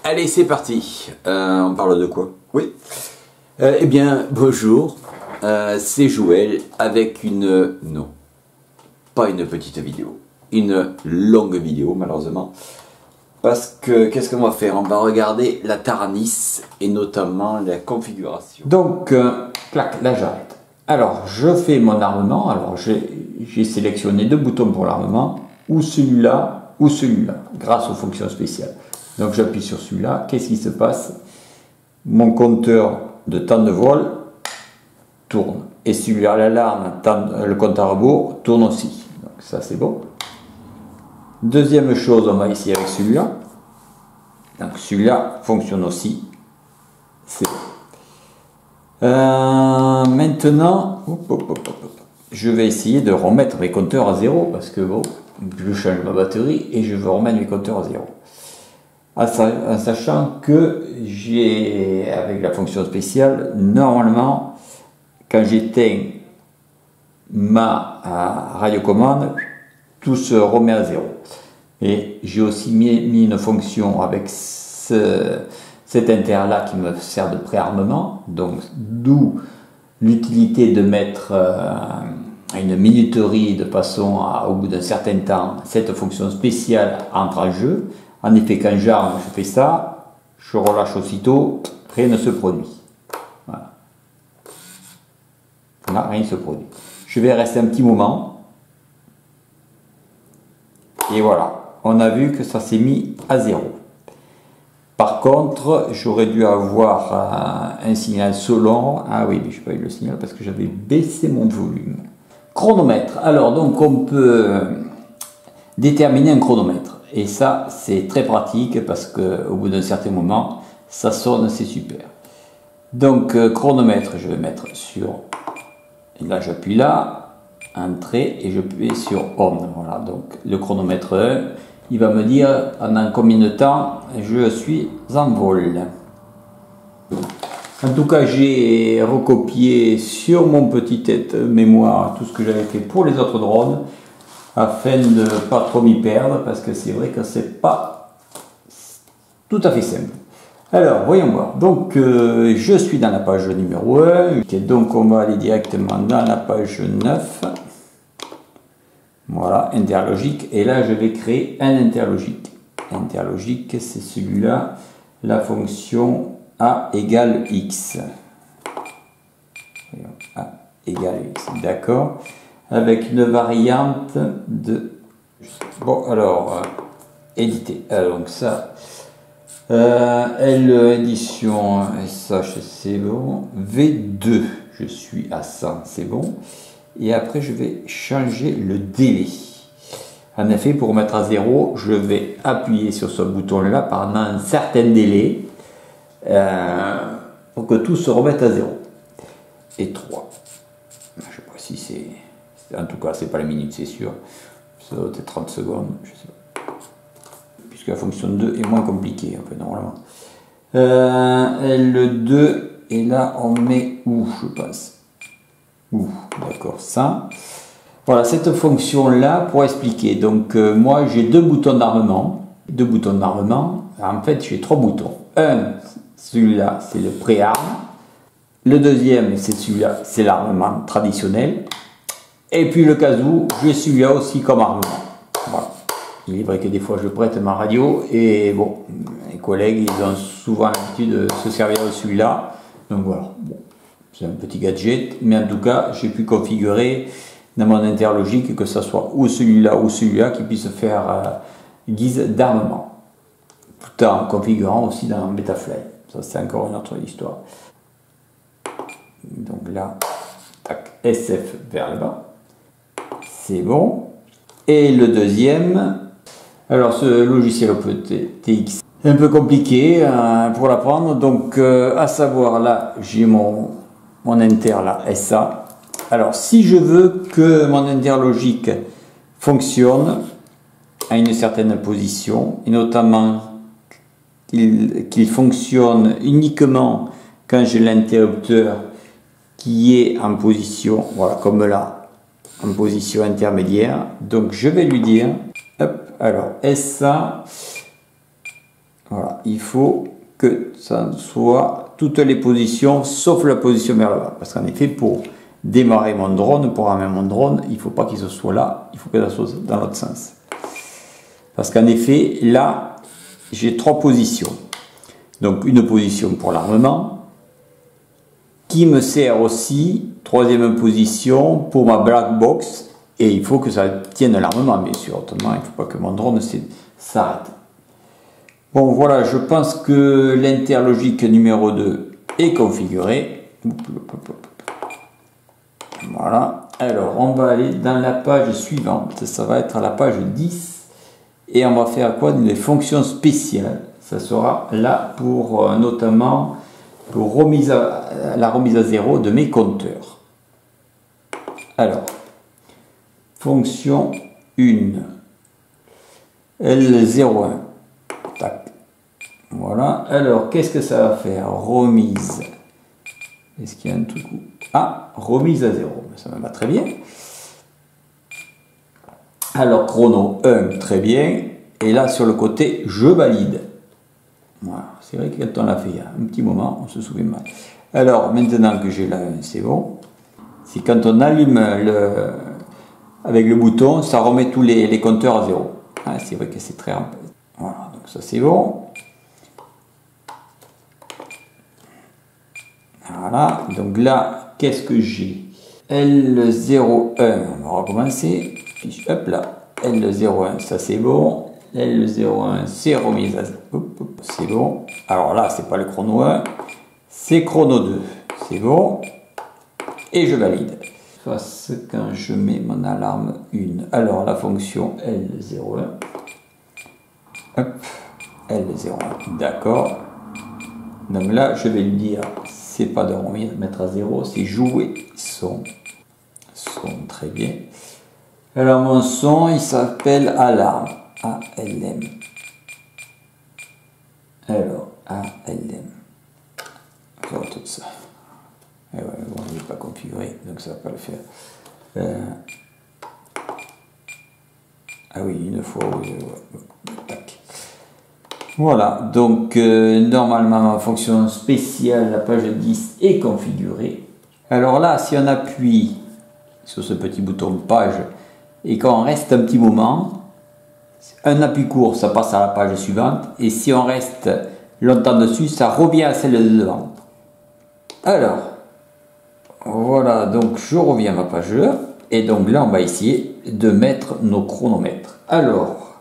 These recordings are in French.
Allez, c'est parti. On parle de quoi? Oui. Eh bien, bonjour. C'est Joël avec une... Non, pas une petite vidéo. Une longue vidéo, malheureusement. Parce que, qu'est-ce qu'on va faire? On va regarder la Taranis et notamment la configuration. Donc, clac, là j'arrête. Alors, je fais mon armement. Alors, j'ai sélectionné deux boutons pour l'armement. Ou celui-là, grâce aux fonctions spéciales. Donc j'appuie sur celui-là, qu'est-ce qui se passe? Mon compteur de temps de vol tourne. Et celui-là, l'alarme, le compte à rebours, tourne aussi. Donc ça c'est bon. Deuxième chose, on va essayer avec celui-là. Donc celui-là fonctionne aussi. C'est bon. Maintenant, je vais essayer de remettre mes compteurs à zéro parce que bon, je change ma batterie et je veux remettre mes compteurs à zéro. En sachant que j'ai, avec la fonction spéciale, normalement, quand j'éteins ma radiocommande, tout se remet à zéro. Et j'ai aussi mis une fonction avec cet inter-là qui me sert de préarmement, donc d'où l'utilité de mettre une minuterie de façon à, au bout d'un certain temps, cette fonction spéciale entre en jeu. En effet, quand j'arme, je fais ça, je relâche aussitôt, rien ne se produit. Voilà. Là, rien ne se produit. Je vais rester un petit moment. Et voilà, on a vu que ça s'est mis à zéro. Par contre, j'aurais dû avoir un signal sonore. Ah oui, mais je n'ai pas eu le signal parce que j'avais baissé mon volume. Chronomètre. Alors, donc, on peut déterminer un chronomètre. Et ça, c'est très pratique parce qu'au bout d'un certain moment, ça sonne, c'est super. Donc, chronomètre, je vais mettre sur... Et là, j'appuie là, entrée, et je appuie sur on. Voilà, donc le chronomètre 1, il va me dire pendant combien de temps je suis en vol. En tout cas, j'ai recopié sur mon petit tête mémoire tout ce que j'avais fait pour les autres drones, afin de ne pas trop m'y perdre, parce que c'est vrai que c'est pas tout à fait simple. Alors, voyons voir. Donc, je suis dans la page numéro 1. Donc, on va aller directement dans la page 9. Voilà, interlogique. Et là, je vais créer un interlogique. Interlogique, c'est celui-là, la fonction A égale X. A égale X, d'accord. Avec une variante de... Bon, alors, éditer. Alors, donc ça, L édition SH, c'est bon. V2, je suis à 100, c'est bon. Et après, je vais changer le délai. En effet, pour mettre à 0, je vais appuyer sur ce bouton-là pendant un certain délai pour que tout se remette à 0. Et 3. Je ne sais pas si c'est... En tout cas, c'est pas la minute, c'est sûr. Ça doit être 30 secondes, je sais pas. Puisque la fonction 2 est moins compliquée, un peu normalement. L2, et là, on met où, je passe. Où, d'accord, ça. Voilà, cette fonction-là, pour expliquer. Donc, moi, j'ai deux boutons d'armement. Deux boutons d'armement. En fait, j'ai trois boutons. Un, celui-là, c'est le pré-arme. Le deuxième, c'est celui-là, c'est l'armement traditionnel. Et puis le cas où, j'ai celui-là aussi comme armement. Voilà. Il est vrai que des fois je prête ma radio et bon, les collègues ils ont souvent l'habitude de se servir de celui-là. Donc voilà, bon, c'est un petit gadget, mais en tout cas j'ai pu configurer dans mon interlogique que ce soit ou celui-là qui puisse faire guise d'armement. Tout en configurant aussi dans Betaflight. Ça c'est encore une autre histoire. Donc là, tac, SF vers le bas. C'est bon. Et le deuxième, alors ce logiciel OpenTX, c'est un peu compliqué pour l'apprendre. Donc, à savoir là, j'ai mon inter là, SA. Alors, si je veux que mon interlogique fonctionne à une certaine position, et notamment qu'il fonctionne uniquement quand j'ai l'interrupteur qui est en position, voilà, comme là, en position intermédiaire. Donc je vais lui dire, hop, alors SA, Voilà, il faut que ça soit toutes les positions, sauf la position vers le bas. Parce qu'en effet, pour démarrer mon drone, pour ramener mon drone, il ne faut pas qu'il se soit là, il faut que ça soit dans l'autre sens. Parce qu'en effet, là, j'ai 3 positions. Donc une position pour l'armement, qui me sert aussi, 3e position, pour ma black box, et il faut que ça tienne l'armement, bien sûr. Autrement, il ne faut pas que mon drone s'arrête. Bon, voilà, je pense que l'interlogique numéro 2 est configuré. Voilà. Alors, on va aller dans la page suivante. Ça va être à la page 10. Et on va faire quoi? Des fonctions spéciales. Ça sera là pour notamment pour la remise à zéro de mes compteurs. Alors, fonction 1. L01. Tac. Voilà. Alors, qu'est-ce que ça va faire? Remise. Est-ce qu'il y a un tout coup? Ah, remise à 0. Ça me va très bien. Alors, chrono 1, très bien. Et là, sur le côté, je valide. Voilà. C'est vrai que quand on l'a fait il y a un petit moment, on se souvient mal. Alors, maintenant que j'ai la 1, c'est bon. C'est quand on allume avec le bouton, ça remet tous les compteurs à 0. Ah, c'est vrai que c'est très rapide. Voilà, donc ça c'est bon. Voilà, donc là, qu'est-ce que j'ai? L01, on va recommencer. Hop là, L01, ça c'est bon. L01, c'est remise à 0. C'est bon. Alors là, c'est pas le chrono 1, c'est chrono 2. C'est bon. Et je valide. Face quand je mets mon alarme 1. Alors la fonction L01. Hop, L01, d'accord. Donc là, je vais lui dire, c'est pas de mettre à 0, c'est jouer son. Très bien. Alors mon son, il s'appelle alarme. ALM. Alors, ALM. On va tout ça. Et ouais, bon, il n'est pas configuré, donc ça ne va pas le faire. Ah oui, une fois, oui, tac. Voilà, donc normalement ma fonction spéciale, la page 10 est configurée. Alors là, si on appuie sur ce petit bouton page et qu'on reste un petit moment, un appui court, ça passe à la page suivante, et si on reste longtemps dessus, ça revient à celle de devant. Alors, voilà, donc je reviens à ma page 1, et donc là on va essayer de mettre nos chronomètres. Alors,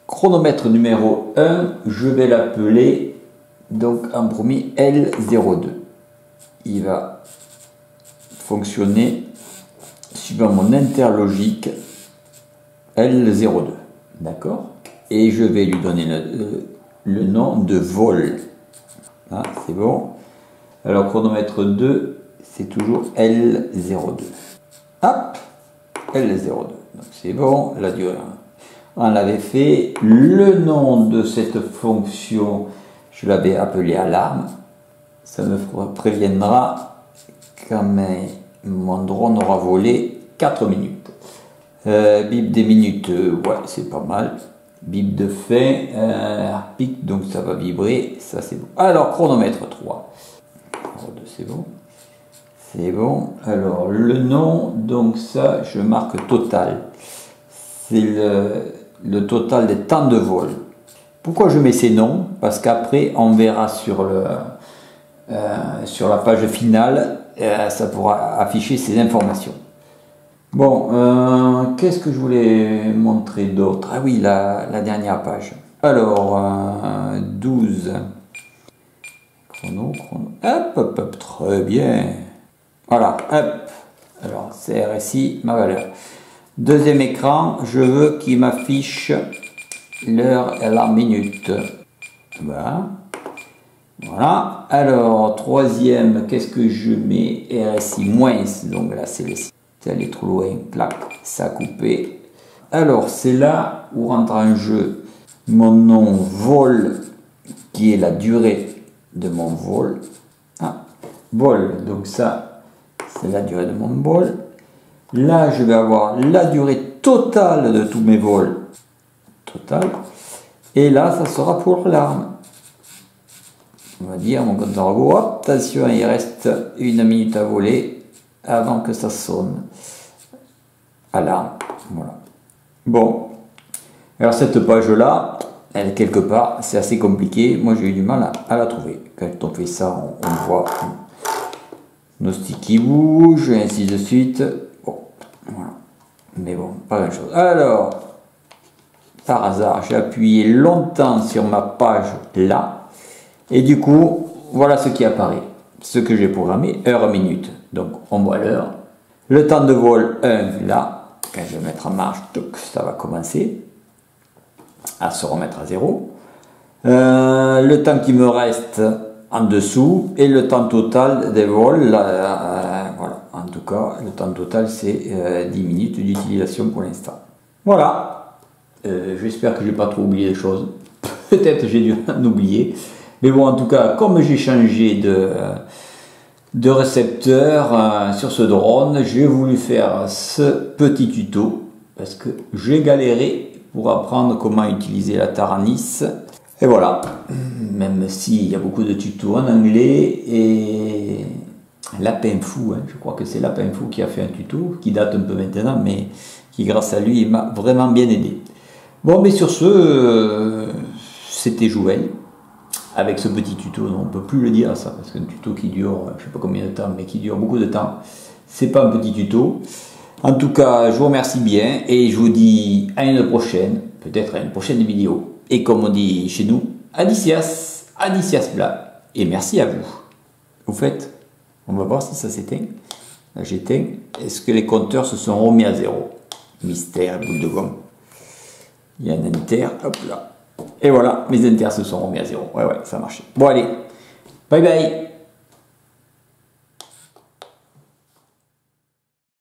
chronomètre numéro 1, je vais l'appeler donc en premier L02. Il va fonctionner suivant mon interlogique L02. D'accord? Et je vais lui donner le nom de vol. Ah, c'est bon. Alors, chronomètre 2, c'est toujours L02. Hop, L02. Donc, c'est bon, la durée. On l'avait fait. Le nom de cette fonction, je l'avais appelé alarme. Ça me préviendra quand mon drone aura volé 4 minutes. Bip des minutes, ouais, c'est pas mal. Bip de fin, pic, donc ça va vibrer, ça c'est bon. Alors, chronomètre 3. C'est bon. C'est bon. Alors, le nom, donc ça, je marque total. C'est le total des temps de vol. Pourquoi je mets ces noms? Parce qu'après, on verra sur la page finale, ça pourra afficher ces informations. Bon, qu'est-ce que je voulais montrer d'autre? Ah oui, la dernière page. Alors, 12. Chrono. Hop, très bien. Voilà, hop. Alors, CRSI, ma valeur. Deuxième écran, je veux qu'il m'affiche l'heure et la minute. Voilà. Voilà. Alors, troisième, qu'est-ce que je mets? RSI moins. Donc là, c'est le site. Elle est trop loin. Clac, ça a coupé. Alors, c'est là où rentre en jeu mon nom vol, qui est la durée de mon vol. Ah, vol. Donc ça, c'est la durée de mon vol. Là, je vais avoir la durée totale de tous mes vols. Total. Et là, ça sera pour l'alarme. On va dire mon compteur à rebours. Hop, attention, il reste 1 minute à voler avant que ça sonne. Alarme. Voilà. Bon. Alors cette page-là, elle quelque part, c'est assez compliqué. Moi j'ai eu du mal à la trouver. Quand on fait ça, on voit nos sticks qui bougent, et ainsi de suite. Bon, voilà. Mais bon, pas grand chose. Alors, par hasard, j'ai appuyé longtemps sur ma page là. Et du coup, voilà ce qui apparaît. Ce que j'ai programmé, heure, minute. Donc, on voit l'heure. Le temps de vol 1 là. Quand je vais mettre en marche, ça va commencer à se remettre à 0. Le temps qui me reste en dessous et le temps total des vols, voilà, en tout cas le temps total c'est 10 minutes d'utilisation pour l'instant. Voilà, j'espère que j'ai pas trop oublié des choses, peut-être j'ai dû en oublier, mais bon, en tout cas, comme j'ai changé de récepteur sur ce drone, j'ai voulu faire ce petit tuto parce que j'ai galéré pour apprendre comment utiliser la Taranis. Et voilà, même s'il y a beaucoup de tutos en anglais, et Lapin Fou, hein, je crois que c'est Lapin Fou qui a fait un tuto, qui date un peu maintenant, mais qui grâce à lui m'a vraiment bien aidé. Bon, mais sur ce, c'était Joël, avec ce petit tuto, on ne peut plus le dire ça, parce qu'un tuto qui dure, je ne sais pas combien de temps, mais qui dure beaucoup de temps, c'est pas un petit tuto. En tout cas, je vous remercie bien, et je vous dis à une prochaine, peut-être à une prochaine vidéo. Et comme on dit chez nous, Adicias, Adicias Bla, et merci à vous. Au fait, on va voir si ça s'éteint. Là j'éteins. Est-ce que les compteurs se sont remis à 0? Mystère, boule de gomme. Il y a un inter, hop là. Et voilà, mes inters se sont remis à 0. Ouais, ça marche. Bon allez, bye bye.